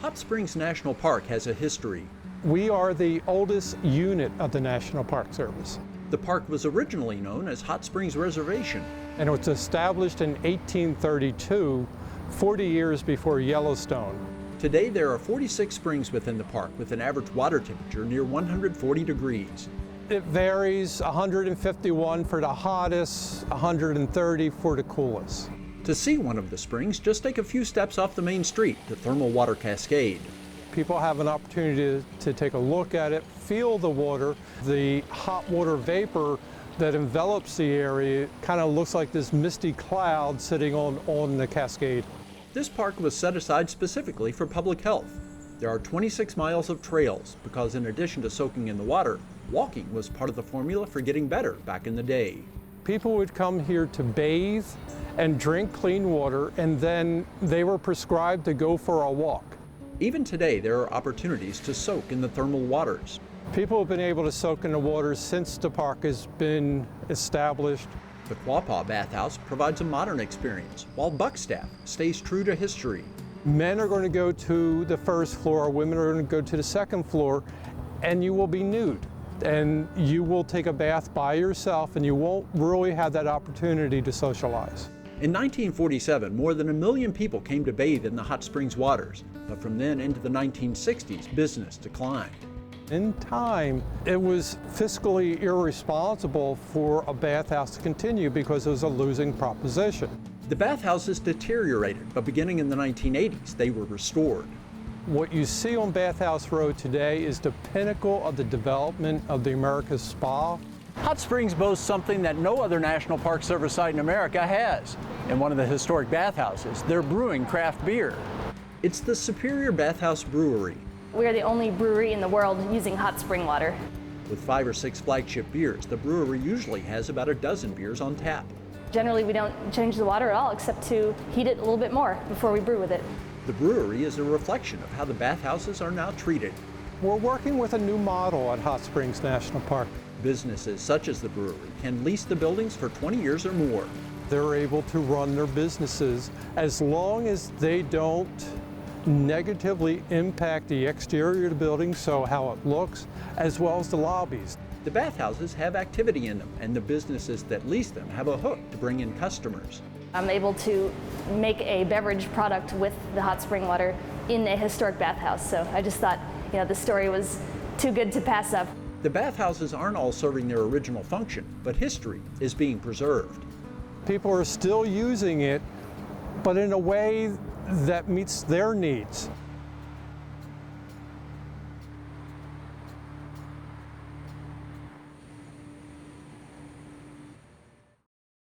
Hot Springs National Park has a history. We are the oldest unit of the National Park Service. The park was originally known as Hot Springs Reservation. And it was established in 1832, 40 years before Yellowstone. Today there are 46 springs within the park with an average water temperature near 140 degrees. It varies, 151 for the hottest, 130 for the coolest. To see one of the springs, just take a few steps off the main street to Thermal Water Cascade. People have an opportunity to take a look at it, feel the water. The hot water vapor that envelops the area kind of looks like this misty cloud sitting on the cascade. This park was set aside specifically for public health. There are 26 miles of trails because in addition to soaking in the water, walking was part of the formula for getting better back in the day. People would come here to bathe and drink clean water, and then they were prescribed to go for a walk. Even today, there are opportunities to soak in the thermal waters. People have been able to soak in the water since the park has been established. The Quapaw Bathhouse provides a modern experience, while Buckstaff stays true to history. Men are going to go to the first floor, women are going to go to the second floor, and you will be nude. And you will take a bath by yourself, and you won't really have that opportunity to socialize. In 1947, more than 1 million people came to bathe in the Hot Springs waters, but from then into the 1960s, business declined. In time, it was fiscally irresponsible for a bathhouse to continue because it was a losing proposition. The bathhouses deteriorated, but beginning in the 1980s, they were restored. What you see on Bathhouse Road today is the pinnacle of the development of the America's Spa. Hot Springs boasts something that no other National Park Service site in America has. In one of the historic bathhouses, they're brewing craft beer. It's the Superior Bathhouse Brewery. We are the only brewery in the world using hot spring water. With 5 or 6 flagship beers, the brewery usually has about a dozen beers on tap. Generally, we don't change the water at all except to heat it a little bit more before we brew with it. The brewery is a reflection of how the bathhouses are now treated. We're working with a new model at Hot Springs National Park. Businesses such as the brewery can lease the buildings for 20 years or more. They're able to run their businesses as long as they don't negatively impact the exterior of the building, so how it looks, as well as the lobbies. The bathhouses have activity in them, and the businesses that lease them have a hook to bring in customers. I'm able to make a beverage product with the hot spring water in a historic bathhouse, so I just thought, the story was too good to pass up. The bathhouses aren't all serving their original function, but history is being preserved. People are still using it, but in a way that meets their needs.